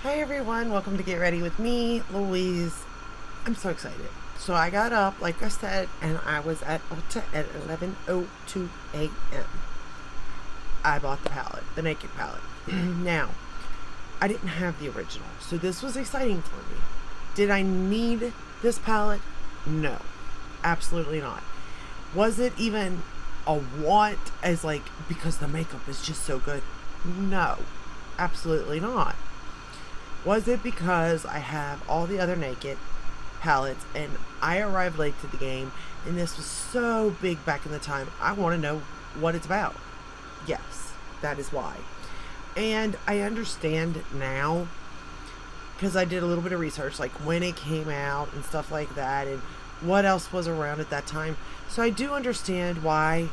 Hi everyone, welcome to Get Ready with me, Louise. I'm so excited. So I got up, like I said, and I was at Ulta at 11:02 a.m. I bought the palette, the Naked palette. Now, I didn't have the original, so this was exciting for me. Did I need this palette? No, absolutely not. Was it even a want as like because the makeup is just so good? No, absolutely not. Was it because I have all the other Naked palettes and I arrived late to the game and this was so big back in the time? I want to know what it's about. Yes, that is why. And I understand now because I did a little bit of research, like when it came out and stuff like that, and what else was around at that time. So I do understand why,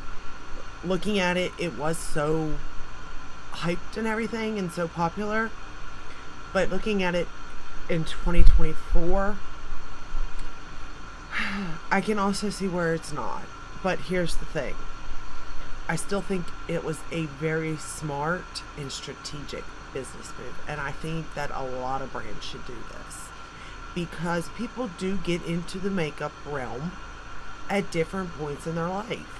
looking at it, it was so hyped and everything and so popular. But looking at it in 2024, I can also see where it's not. But here's the thing. I still think it was a very smart and strategic business move. And I think that a lot of brands should do this. Because people do get into the makeup realm at different points in their life.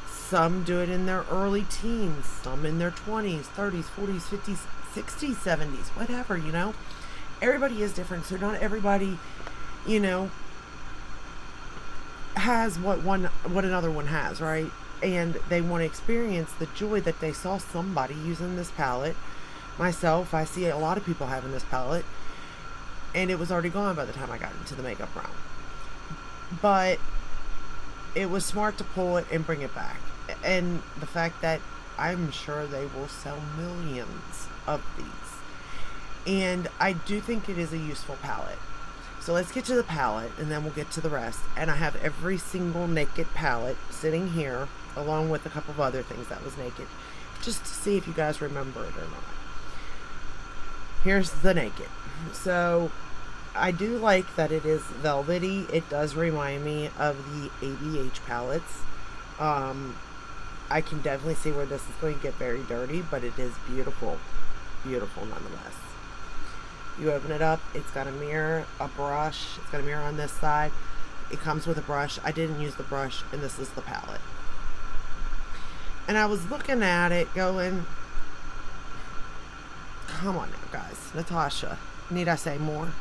Some do it in their early teens, some in their 20s, 30s, 40s, 50s, 60s, 70s, whatever, Everybody is different, so not everybody, you know, has what another one has, right? And they want to experience the joy that they saw somebody using this palette. Myself, I see a lot of people having this palette, and it was already gone by the time I got into the makeup realm. But it was smart to pull it and bring it back. And the fact that I'm sure they will sell millions of these. And I do think it is a useful palette. So let's get to the palette and then we'll get to the rest. And I have every single Naked palette sitting here, along with a couple of other things that was Naked, just to see if you guys remember it or not. Here's the Naked. So I do like that it is velvety. It does remind me of the ABH palettes. I can definitely see where this is going to get very dirty, but it is beautiful. Beautiful nonetheless. You open it up, it's got a mirror, a brush, it's got a mirror on this side. It comes with a brush. I didn't use the brush, and this is the palette. And I was looking at it going, come on now, guys. Natasha, need I say more?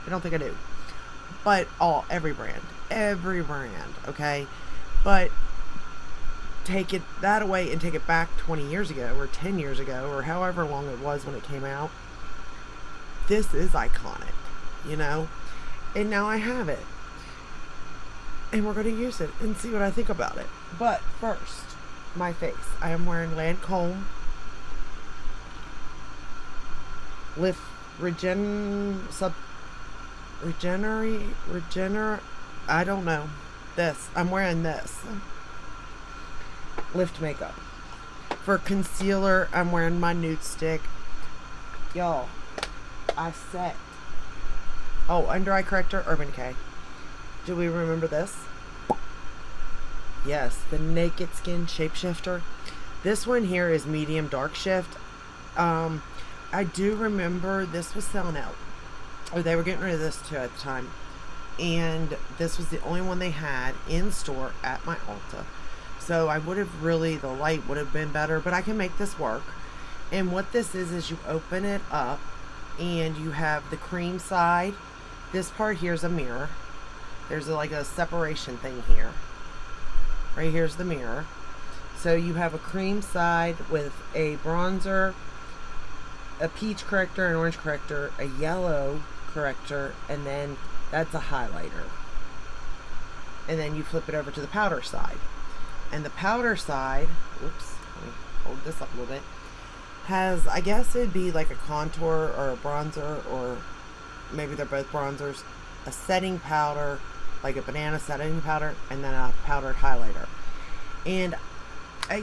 I don't think I do. But every brand, okay? But take it that away and take it back 20 years ago or 10 years ago or however long it was when it came out. This is iconic, and now I have it, and we're going to use it and see what I think about it. But first, my face. I am wearing Lancome Lift I don't know. I'm wearing this Lift Makeup. For concealer, I'm wearing my Nude Stick. Y'all, under eye corrector, Urban Decay. Do we remember this? Yes, the Naked Skin Shapeshifter. This one here is medium dark shift. I do remember this was selling out. Or they were getting rid of this too at the time. And this was the only one they had in store at my Ulta. So I would have the light would have been better, but I can make this work. And what this is you open it up and you have the cream side. This part here is a mirror. There's like a separation thing here. Right here's the mirror. So you have a cream side with a bronzer, a peach corrector, an orange corrector, a yellow corrector, and then that's a highlighter. And then you flip it over to the powder side. And the powder side, oops, let me hold this up a little bit, has, I guess it'd be like a contour or a bronzer, or maybe they're both bronzers, a setting powder, like a banana setting powder, and then a powdered highlighter. And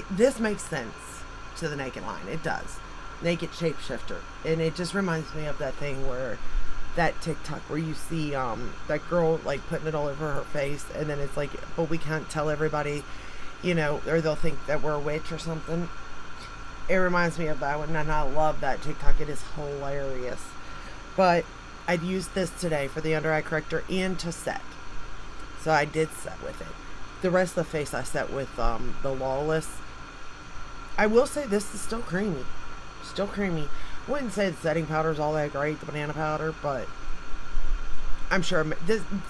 this makes sense to the Naked line. It does. Naked Shapeshifter. And it just reminds me of that thing where, that TikTok where you see that girl like putting it all over her face, and then it's like, but we can't tell everybody, or they'll think that we're a witch or something. It reminds me of that one, and I love that TikTok. It is hilarious. But I'd used this today for the under eye corrector and to set. So I did set with it. The rest of the face I set with the Lawless. I will say this is still creamy. Still creamy. I wouldn't say the setting powder is all that great, the banana powder, but I'm sure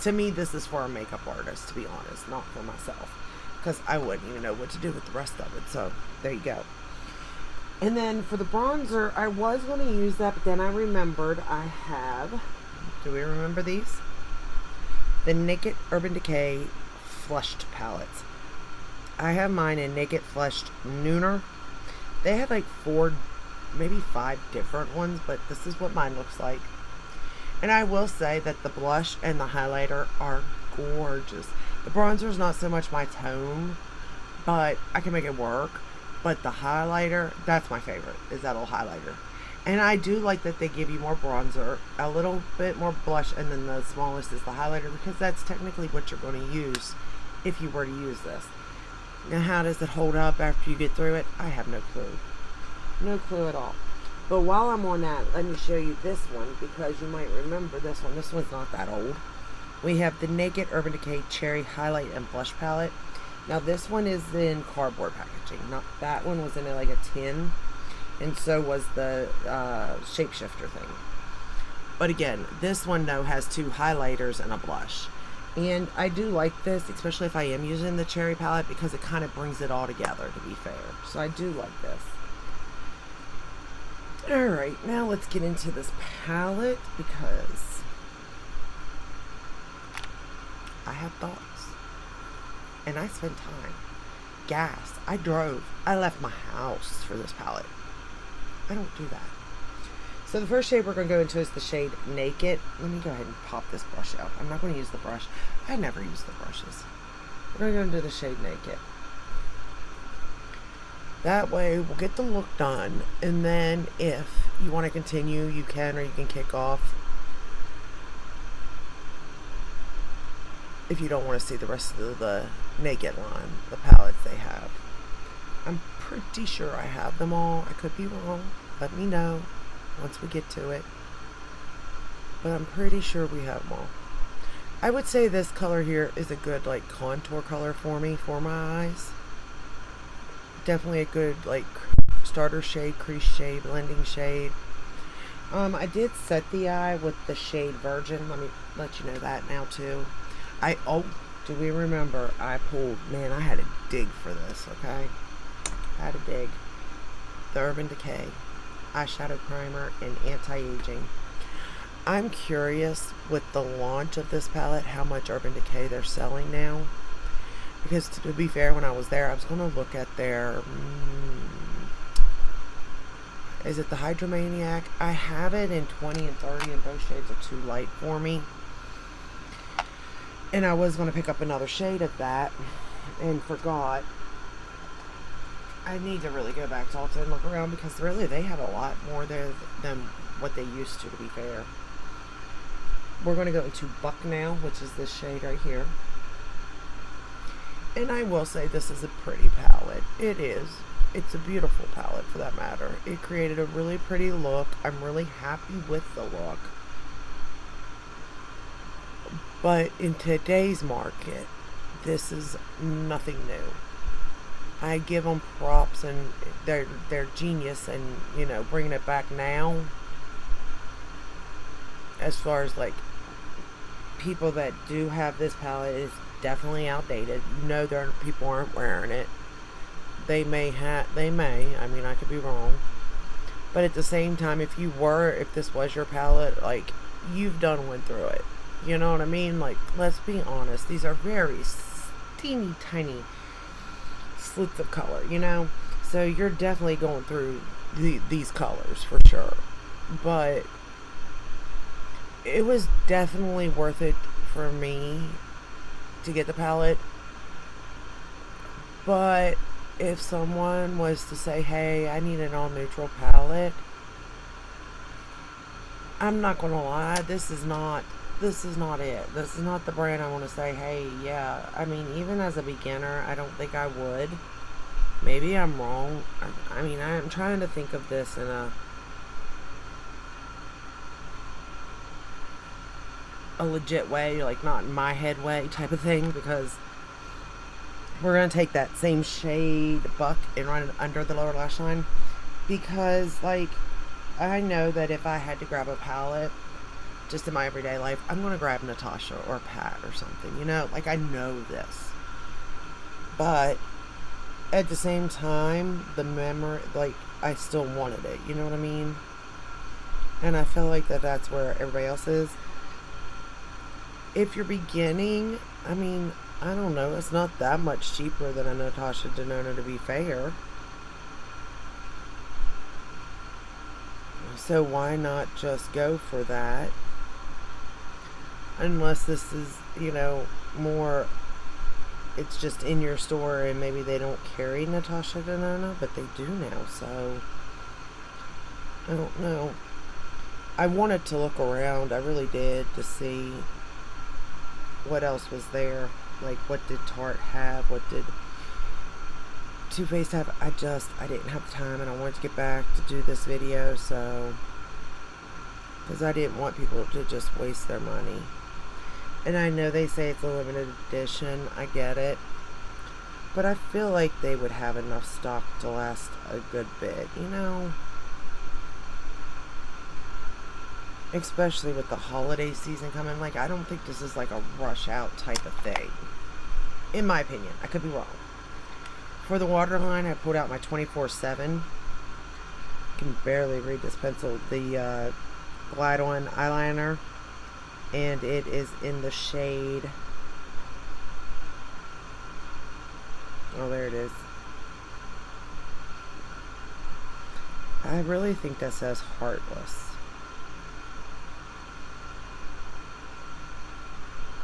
to me this is for a makeup artist, to be honest, not for myself. Because I wouldn't even know what to do with the rest of it. So there you go. And then for the bronzer, I was going to use that, but then I remembered I have, do we remember these? The Naked Urban Decay Flushed Palettes. I have mine in Naked Flushed Nooner. They have like 4, maybe 5 different ones, but this is what mine looks like. And I will say that the blush and the highlighter are gorgeous. The bronzer is not so much my tone, but I can make it work. But the highlighter, that's my favorite, is that little highlighter. And I do like that they give you more bronzer, a little bit more blush, and then the smallest is the highlighter, because that's technically what you're going to use if you were to use this. Now, how does it hold up after you get through it? I have no clue. No clue at all. But while I'm on that, let me show you this one, because you might remember this one. This one's not that old. We have the Naked Urban Decay Cherry Highlight and Blush Palette. Now this one is in cardboard packaging. Not that one was in like a tin, and so was the shapeshifter thing. But again, this one though has 2 highlighters and a blush, and I do like this, especially if I am using the cherry palette, because it kind of brings it all together. To be fair, so I do like this. All right, now let's get into this palette because I have thoughts. And I spent time. Gas. I drove. I left my house for this palette. I don't do that. So the first shade we're going to go into is the shade Naked. Let me go ahead and pop this brush out. I'm not going to use the brush. I never use the brushes. We're going to go into the shade Naked. That way we'll get the look done. And then if you want to continue, you can, or you can kick off. If you don't want to see the rest of the Naked line, the palettes they have. I'm pretty sure I have them all. I could be wrong. Let me know once we get to it. But I'm pretty sure we have them all. I would say this color here is a good like contour color for me, for my eyes. Definitely a good like starter shade, crease shade, blending shade. I did set the eye with the shade Virgin. Let me let you know that now too. Do we remember I pulled, man, I had to dig for this, okay? I had to dig. The Urban Decay eyeshadow primer and anti-aging. I'm curious with the launch of this palette how much Urban Decay they're selling now. Because to be fair, when I was there, I was going to look at their, is it the Hydromaniac? I have it in 20 and 30 and both shades are too light for me. And I was going to pick up another shade of that and forgot. I need to really go back to Ulta and look around because really they have a lot more there than what they used to be fair. We're going to go into Buck now, which is this shade right here. And I will say this is a pretty palette. It is. It's a beautiful palette for that matter. It created a really pretty look. I'm really happy with the look. But in today's market, this is nothing new. I give them props, and they're genius, and you know, bringing it back now. As far as like people that do have this palette, is definitely outdated. You know, people aren't wearing it. They may. I mean, I could be wrong. But at the same time, if this was your palette, like you've went through it. You know what I mean? Like, let's be honest. These are very teeny tiny slits of color, you know? So you're definitely going through these colors for sure. But it was definitely worth it for me to get the palette. But if someone was to say, hey, I need an all neutral palette, I'm not going to lie, this is not it. This is not the brand I want to say, hey, yeah. I mean, even as a beginner, I don't think I would. Maybe I'm wrong. I mean, I'm trying to think of this in a legit way, like not in my head way type of thing, because we're going to take that same shade Buck and run it under the lower lash line, because like I know that if I had to grab a palette just in my everyday life, I'm going to grab Natasha or Pat or something, you know, like I know this. But at the same time, the memory, like I still wanted it, you know what I mean? And I feel like that's where everybody else is. If you're beginning, I mean, I don't know, it's not that much cheaper than a Natasha Denona, to be fair. So why not just go for that? Unless this is, you know, more, it's just in your store and maybe they don't carry Natasha Denona, but they do now, so I don't know. I wanted to look around, I really did, to see what else was there. Like, what did Tarte have? What did Too Faced have? I didn't have time, and I wanted to get back to do this video, so, because I didn't want people to just waste their money. And I know they say it's a limited edition, I get it, but I feel like they would have enough stock to last a good bit, you know? Especially with the holiday season coming. Like, I don't think this is like a rush out type of thing, in my opinion. I could be wrong. For the waterline, I pulled out my 24/7. I can barely read this pencil. The Glide On eyeliner, and it is in the shade, oh, there it is. I really think that says Heartless.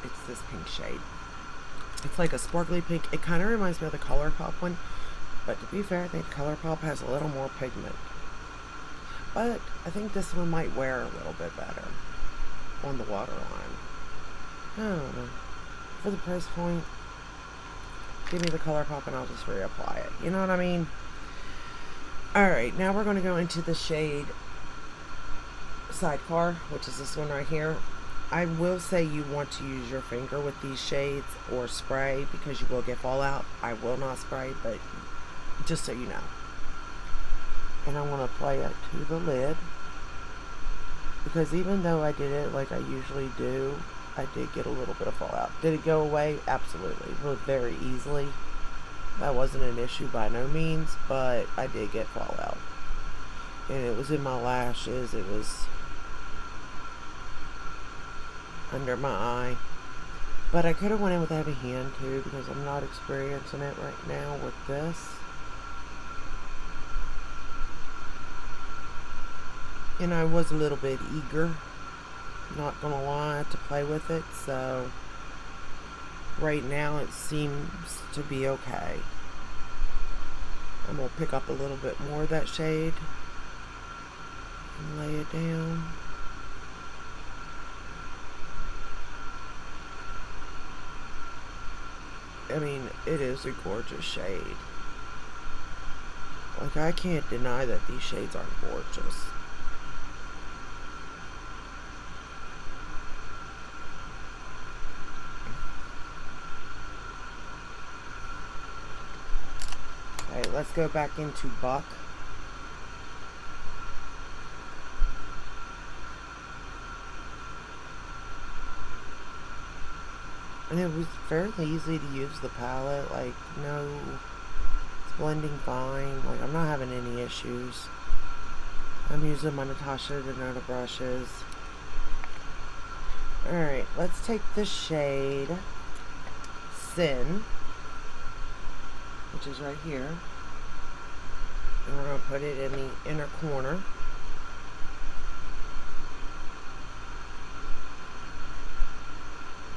It's this pink shade. It's like a sparkly pink. It kind of reminds me of the ColourPop one, but to be fair, I think ColourPop has a little more pigment. But I think this one might wear a little bit better on the waterline. I don't know. For the price point, give me the ColourPop and I'll just reapply it. You know what I mean? Alright, now we're going to go into the shade Sidecar, which is this one right here. I will say you want to use your finger with these shades or spray, because you will get fallout. I will not spray, but just so you know. And I'm going to apply it to the lid, because even though I did it like I usually do, I did get a little bit of fallout. Did it go away? Absolutely. Really very easily. That wasn't an issue by no means, but I did get fallout. And it was in my lashes. It was under my eye. But I could have went in with a heavy hand too, because I'm not experiencing it right now with this. And I was a little bit eager, not gonna lie, to play with it, so right now it seems to be okay. I'm gonna pick up a little bit more of that shade and lay it down. I mean, it is a gorgeous shade. Like, I can't deny that these shades are gorgeous. Okay, let's go back into Buck. And it was fairly easy to use the palette, like, no, it's blending fine, like, I'm not having any issues. I'm using my Natasha Denona brushes. Alright, let's take the shade Sin, which is right here, and we're going to put it in the inner corner.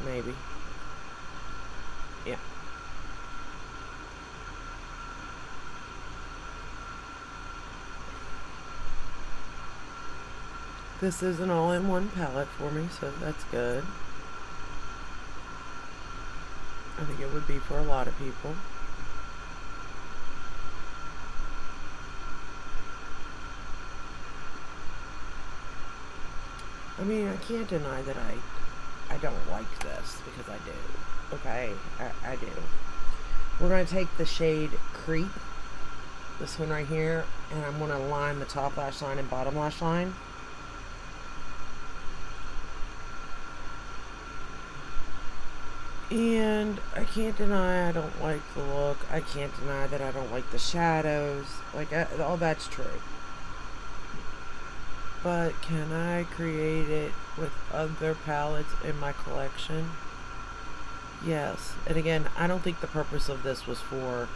Maybe. Yeah. This is an all-in-one palette for me, so that's good. I think it would be for a lot of people. I mean, I can't deny that I don't like this because I do. Okay, I do. We're going to take the shade Creep, this one right here, and I'm going to line the top lash line and bottom lash line. And I can't deny I don't like the look. I can't deny that I don't like the shadows. Like, all that's true. But can I create it with other palettes in my collection? Yes. And again, I don't think the purpose of this was for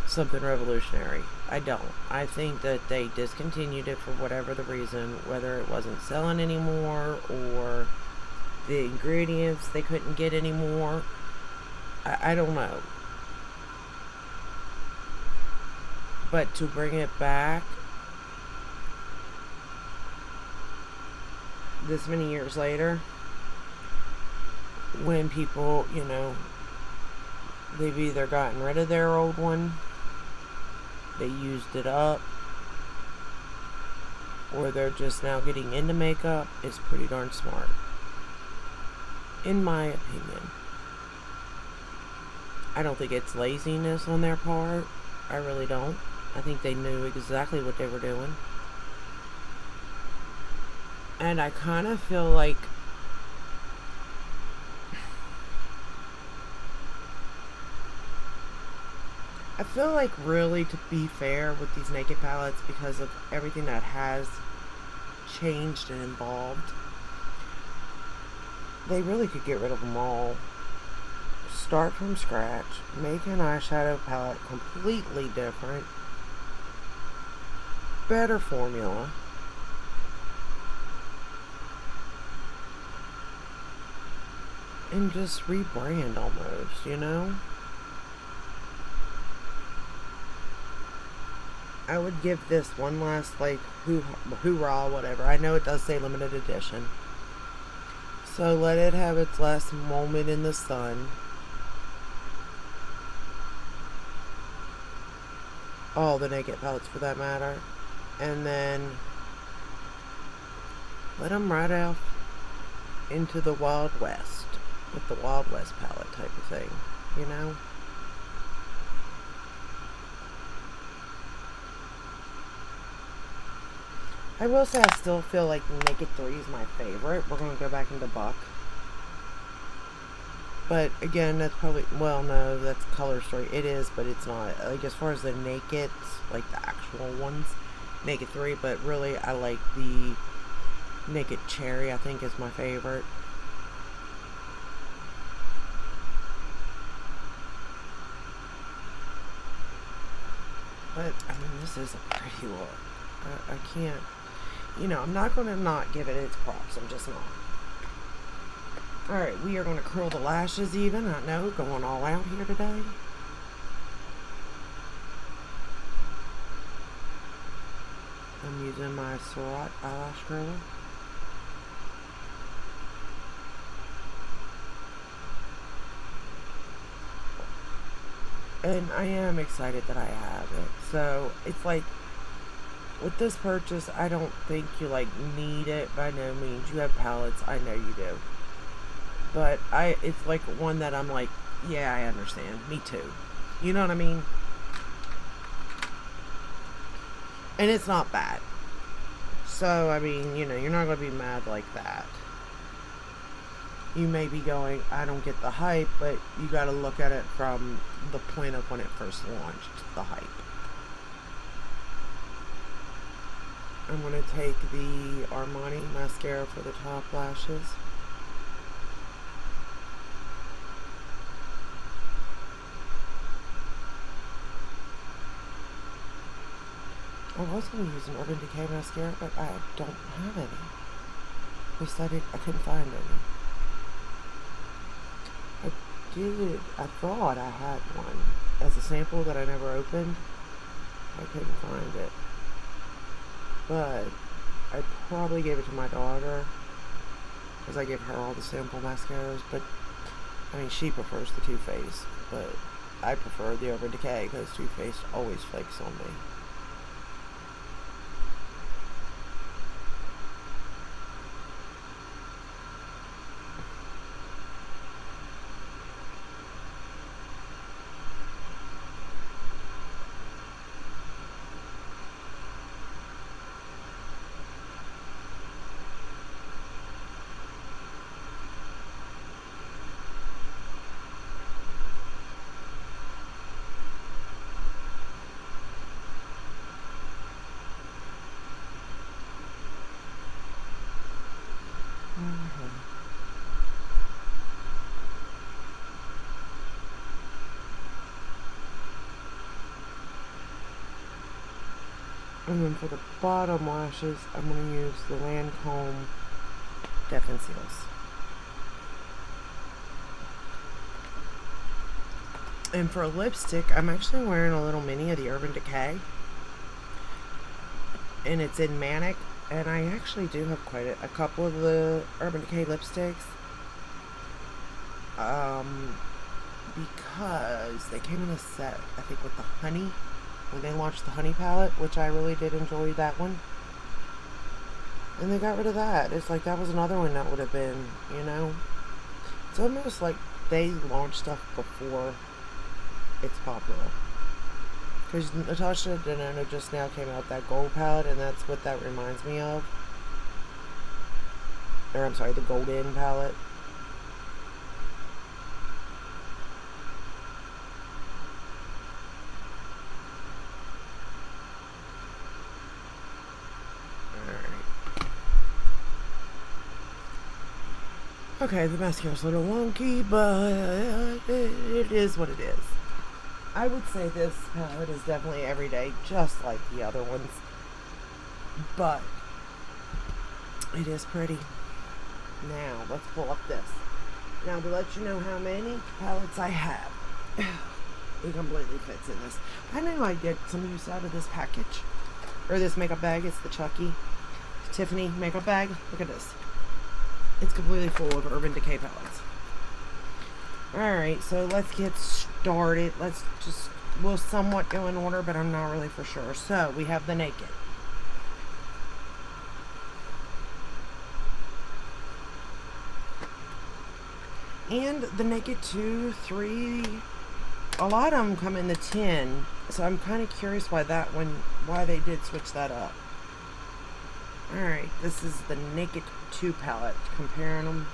something revolutionary. I don't. I think that they discontinued it for whatever the reason, whether it wasn't selling anymore or the ingredients they couldn't get anymore. I don't know. But to bring it back this many years later, when people, you know, they've either gotten rid of their old one, they used it up, or they're just now getting into makeup, is pretty darn smart. In my opinion. I don't think it's laziness on their part. I really don't. I think they knew exactly what they were doing. And I kind of feel like really, to be fair with these naked palettes, because of everything that has changed and evolved, they really could get rid of them all. Start from scratch. Make an eyeshadow palette completely different. Better formula. And just rebrand almost, you know? I would give this one last, like, hoorah, whatever. I know it does say limited edition. So let it have its last moment in the sun. All the naked palettes for that matter. And then let them ride off into the Wild West with the Wild West palette type of thing, you know? I will say I still feel like Naked 3 is my favorite. We're going to go back into Buck. But again, that's probably, well, no, that's Color Story. It is, but it's not. Like, as far as the Naked, like the actual ones, Naked 3, but really I like the Naked Cherry, I think, is my favorite. But, I mean, this is a pretty look. I can't, you know, I'm not going to not give it its props. I'm just not. Alright, we are going to curl the lashes even. I know, going all out here today. I'm using my Surratt eyelash curler. And I am excited that I have it. So, it's like, with this purchase, I don't think you, like, need it by no means. You have palettes, I know you do. But it's like one that I'm like, yeah, I understand. Me too. You know what I mean? And it's not bad. So, I mean, you know, you're not going to be mad like that. You may be going, I don't get the hype, but you got to look at it from the point of when it first launched, the hype. I'm going to take the Armani mascara for the top lashes. I was going to use an Urban Decay mascara, but I don't have any. At least I couldn't find any. I thought I had one as a sample that I never opened. I couldn't find it. But I probably gave it to my daughter, because I give her all the sample mascaras. But, I mean, she prefers the Too Faced, but I prefer the Urban Decay, because Too Faced always flakes on me. And then for the bottom lashes, I'm going to use the Lancome Def and Seals. And for a lipstick, I'm actually wearing a little mini of the Urban Decay. And it's in Manic. And I actually do have quite a couple of the Urban Decay lipsticks. Because they came in a set, I think, with the honey. When they launched the honey palette, which I really did enjoy that one. And they got rid of that. It's like that was another one that would have been, you know. It's almost like they launched stuff before it's popular. Because Natasha Denona just now came out with that gold palette, and that's what that reminds me of. Or I'm sorry, the golden palette. Okay, the mascara's a little wonky, but it is what it is. I would say this palette is definitely everyday, just like the other ones. But it is pretty. Now, let's pull up this. Now, to let you know how many palettes I have. It completely fits in this. I know I get some use out of this package. Or this makeup bag. It's the Chucky Tiffany makeup bag. Look at this. It's completely full of Urban Decay palettes. Alright, so let's get started. We'll somewhat go in order, but I'm not really for sure. So, we have the Naked. And the Naked 2, 3, a lot of them come in the 10. So I'm kind of curious why they did switch that up. Alright, this is the Naked 2 palette, comparing them.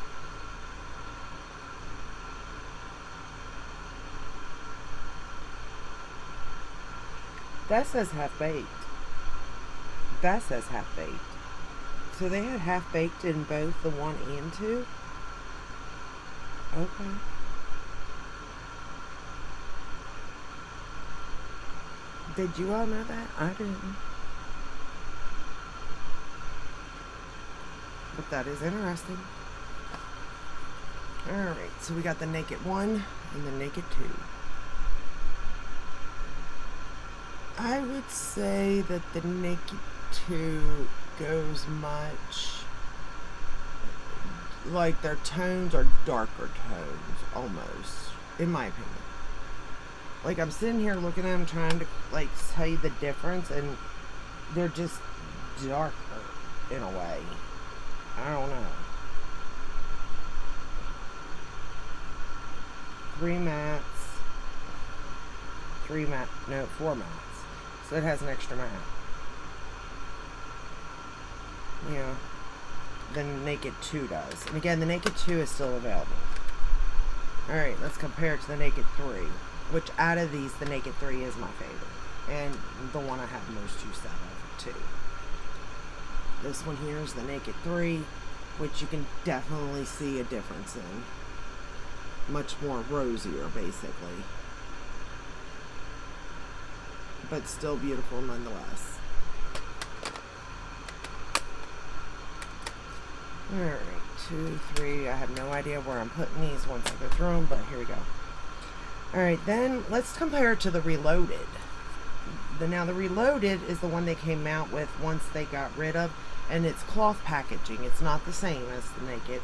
That says half-baked. That says half-baked. So they had half-baked in both the 1 and 2? Okay. Did you all know that? I didn't. But that is interesting. Alright, so we got the Naked 1 and the Naked 2. I would say that the Naked 2 goes much like their tones are darker tones, almost, in my opinion. Like, I'm sitting here looking at them trying to, like, tell you the difference, and they're just darker in a way. I don't know. 4 mattes. So it has an extra matte. Yeah. The Naked 2 does. And again, the Naked 2 is still available. Alright, let's compare it to the Naked 3. Which, out of these, the Naked 3 is my favorite. And the one I have most use out of, too. This one here is the Naked 3, which you can definitely see a difference in. Much more rosier, basically. But still beautiful nonetheless. Alright, 2, 3. I have no idea where I'm putting these once I go through them, but here we go. Alright, then let's compare it to the Reloaded. Now, the Reloaded is the one they came out with once they got rid of, and it's cloth packaging. It's not the same as the Naked.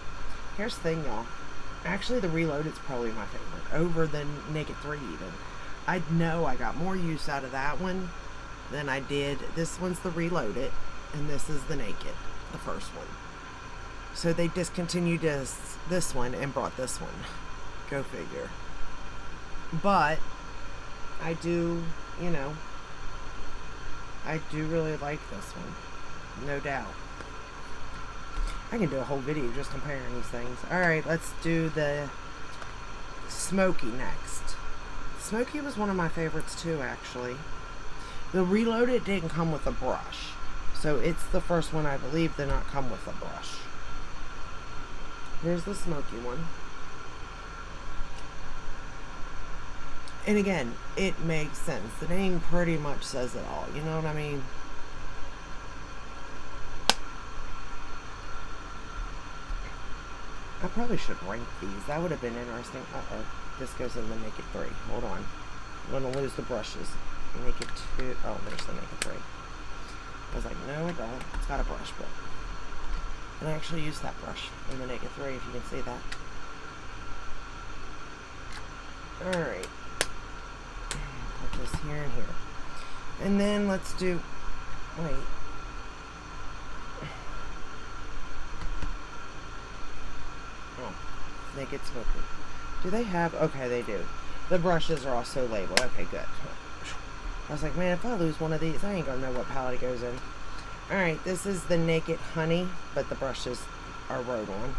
Here's the thing, y'all. Actually, the Reloaded is probably my favorite, over the Naked 3 even. I know I got more use out of that one than I did. This one's the Reloaded, and this is the Naked, the first one. So they discontinued this one and brought this one. Go figure. But I do, you know, I do really like this one. No doubt. I can do a whole video just comparing these things. Alright, let's do the Smoky next. Smoky was one of my favorites too, actually. The Reloaded didn't come with a brush. So it's the first one, I believe, did not come with a brush. Here's the Smoky one. And again, it makes sense. The name pretty much says it all. You know what I mean? I probably should rank these. That would have been interesting. Uh-oh. This goes in the Naked 3. Hold on. I'm going to lose the brushes. Naked 2. Oh, there's the Naked 3. I was like, no, it don't. It's got a brush, but... And I actually used that brush in the Naked 3, if you can see that. Alright. Put this here and here. And then let's do... Wait. Oh. Naked Smoker. Do they have... Okay, they do. The brushes are also labeled. Okay, good. I was like, man, if I lose one of these, I ain't gonna know what palette it goes in. Alright, this is the Naked Honey, but the brushes are wrote on.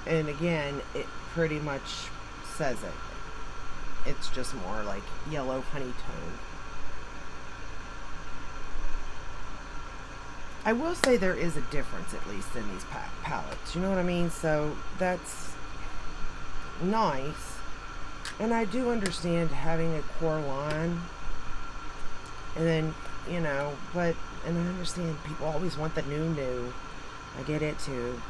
And again, it pretty much says it. It's just more like yellow honey tone. I will say there is a difference, at least, in these palettes. You know what I mean? So, that's nice. And I do understand having a core line. And then, you know, but, and I understand people always want the new. I get it, too.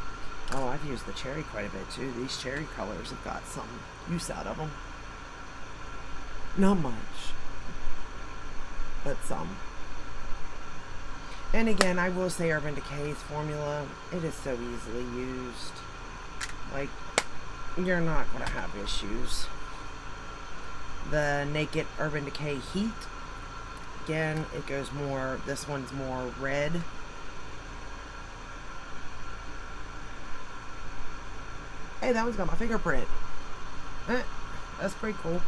Oh, I've used the cherry quite a bit, too. These cherry colors have got some use out of them. Not much. But some. And again, I will say Urban Decay's formula, it is so easily used. Like, you're not going to have issues. The Naked Urban Decay Heat, again, it goes more, this one's more red. Hey, that one's got my fingerprint. That's pretty cool.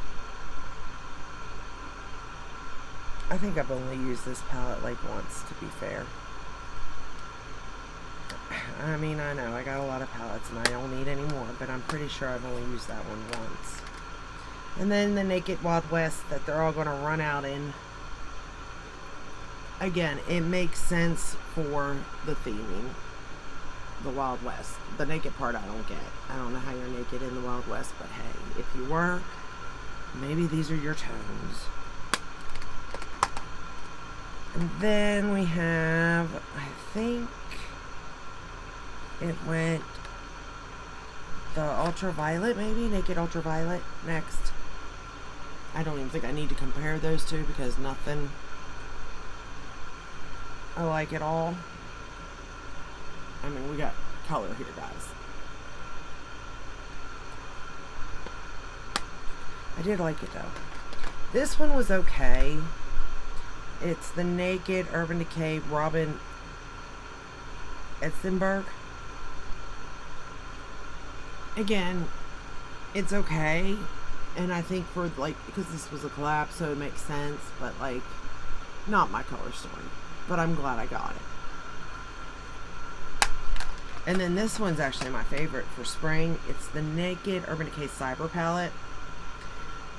I think I've only used this palette like once, to be fair. I mean, I know, I got a lot of palettes and I don't need any more, but I'm pretty sure I've only used that one once. And then the Naked Wild West that they're all going to run out in. Again, it makes sense for the theming. The Wild West. The naked part I don't get. I don't know how you're naked in the Wild West, but hey, if you were, maybe these are your tones. And then we have, I think it went the Ultraviolet, maybe? Naked Ultraviolet next. I don't even think I need to compare those two because nothing I like at all. I mean, we got color here, guys. I did like it, though. This one was okay. It's the Naked Urban Decay Robin Etzenberg. Again, it's okay. And I think for, like, because this was a collab, so it makes sense. But, like, not my color story. But I'm glad I got it. And then this one's actually my favorite for spring. It's the Naked Urban Decay Cyber Palette.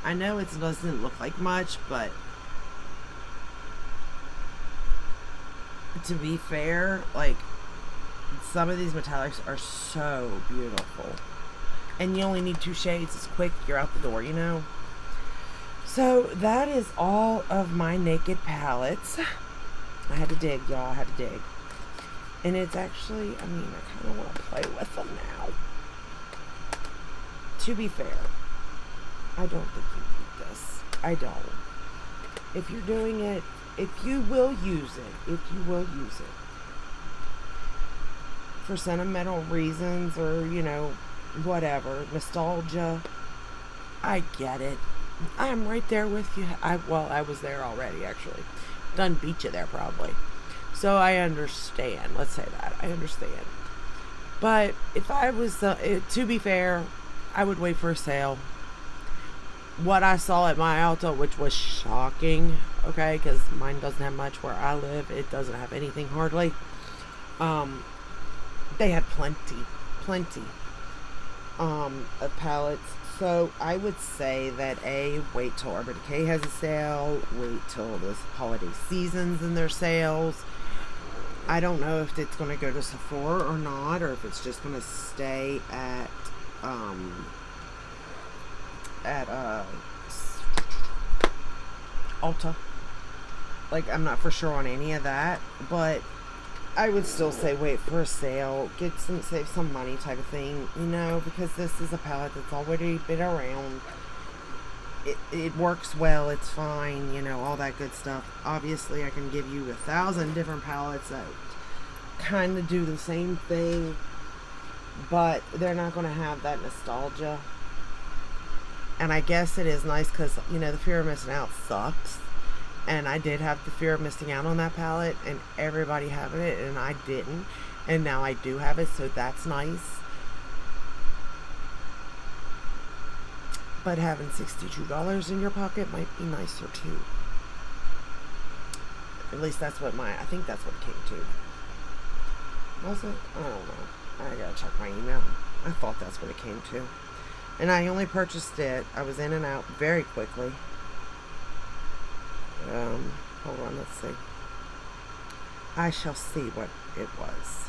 I know it doesn't look like much, but to be fair, like, some of these metallics are so beautiful. And you only need 2 shades. It's quick. You're out the door, you know? So, that is all of my Naked palettes. I had to dig, y'all. I had to dig. And it's actually, I mean, I kind of want to play with them now. To be fair, I don't think you need this. I don't. If you're doing it, if you will use it, for sentimental reasons or, you know, whatever, nostalgia, I get it. I'm right there with you. I was there already, actually. Done beat you there, probably. So I understand. Let's say that. I understand. But if I was, to be fair, I would wait for a sale. What I saw at my Alta, which was shocking, okay, because mine doesn't have much where I live. It doesn't have anything hardly. They had plenty of palettes. So I would say that wait till Urban Decay has a sale. Wait till this holiday season's in their sales. I don't know if it's going to go to Sephora or not, or if it's just going to stay at Ulta. Like, I'm not for sure on any of that, but I would still say wait for a sale, save some money type of thing, you know, because this is a palette that's already been around. It works well, it's fine, you know, all that good stuff. Obviously, I can give you 1,000 different palettes that kind of do the same thing, but they're not going to have that nostalgia. And I guess it is nice because, you know, the fear of missing out sucks. And I did have the fear of missing out on that palette, and everybody having it, and I didn't. And now I do have it, so that's nice. But having $62 in your pocket might be nicer too. At least that's what I think that's what it came to. Was it? I don't know. I gotta check my email. I thought that's what it came to. And I only purchased it. I was in and out very quickly. Hold on, let's see. I shall see what it was.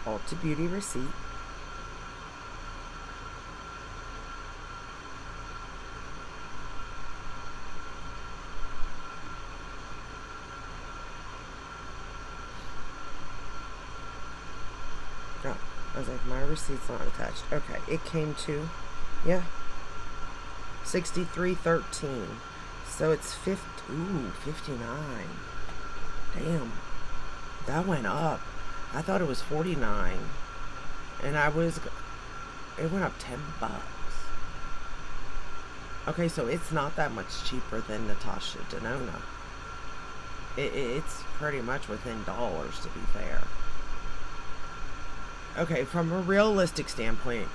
Ulta Beauty receipt. Oh, I was like, my receipt's not attached. Okay, it came to, yeah, $63.13. So it's 59. Damn. That went up. I thought it was 49. And it went up 10 bucks. Okay, so it's not that much cheaper than Natasha Denona. It's pretty much within dollars, to be fair. Okay, from a realistic standpoint,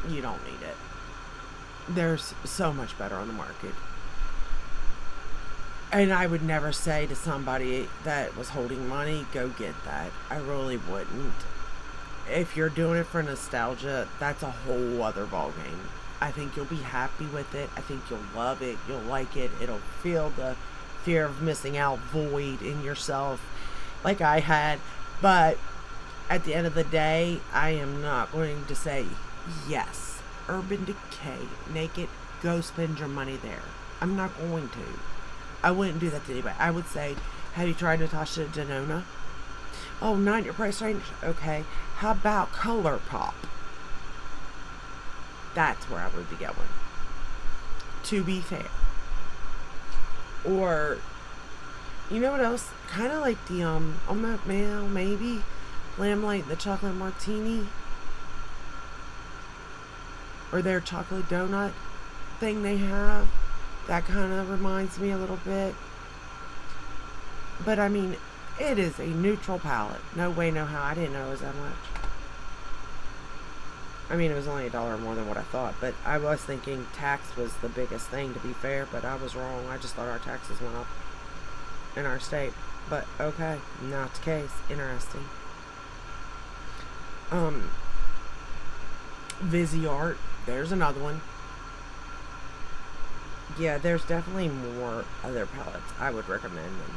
you don't need it. There's so much better on the market. And I would never say to somebody that was holding money, go get that. I really wouldn't. If you're doing it for nostalgia, that's a whole other ballgame. I think you'll be happy with it. I think you'll love it. You'll like it. It'll feel the fear of missing out void in yourself like I had. But at the end of the day, I am not going to say, yes, Urban Decay, Naked, go spend your money there. I'm not going to. I wouldn't do that to anybody. I would say, have you tried Natasha Denona? Oh, not your price range? Okay. How about ColourPop? That's where I would be going. To be fair. Or, you know what else? Kind of like the, maybe Lamplight, the chocolate martini. Or their chocolate donut thing they have. That kind of reminds me a little bit. But I mean, it is a neutral palette. No way, no how. I didn't know it was that much. I mean, it was only $1 more than what I thought. But I was thinking tax was the biggest thing, to be fair. But I was wrong. I just thought our taxes went up in our state. But okay, not the case. Interesting. Viseart. There's another one. Yeah, there's definitely more other palettes I would recommend than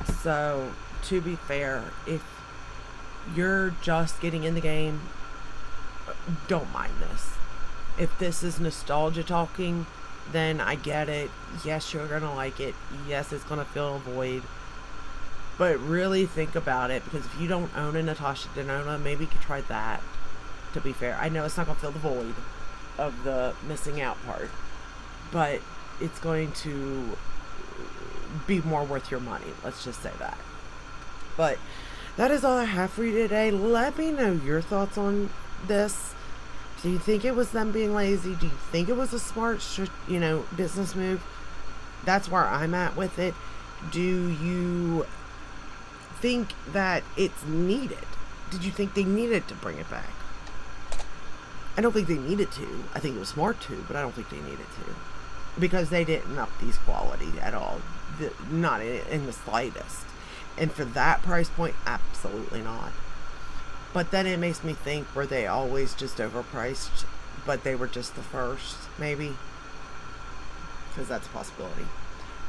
that. So, to be fair, if you're just getting in the game, don't mind this. If this is nostalgia talking, then I get it. Yes, you're gonna like it. Yes, it's gonna fill a void. But really think about it, because if you don't own a Natasha Denona, maybe you could try that, to be fair. I know it's not gonna fill the void of the missing out part, but it's going to be more worth your money. Let's just say that. But that is all I have for you today. Let me know your thoughts on this. Do you think it was them being lazy? Do you think it was a smart, business move? That's where I'm at with it. Do you think that it's needed? Did you think they needed to bring it back? I don't think they needed to. I think it was smart to, but I don't think they needed to. Because they didn't up these quality at all. Not in the slightest. And for that price point, absolutely not. But then it makes me think, were they always just overpriced, but they were just the first, maybe? Because that's a possibility.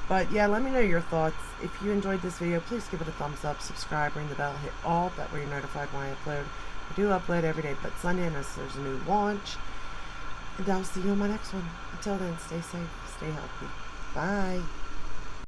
But yeah, let me know your thoughts. If you enjoyed this video, please give it a thumbs up, subscribe, ring the bell, hit all. That way you're notified when I upload. I do upload every day but Sunday unless there's a new launch. And I'll see you on my next one. Until then, stay safe, stay healthy. Bye.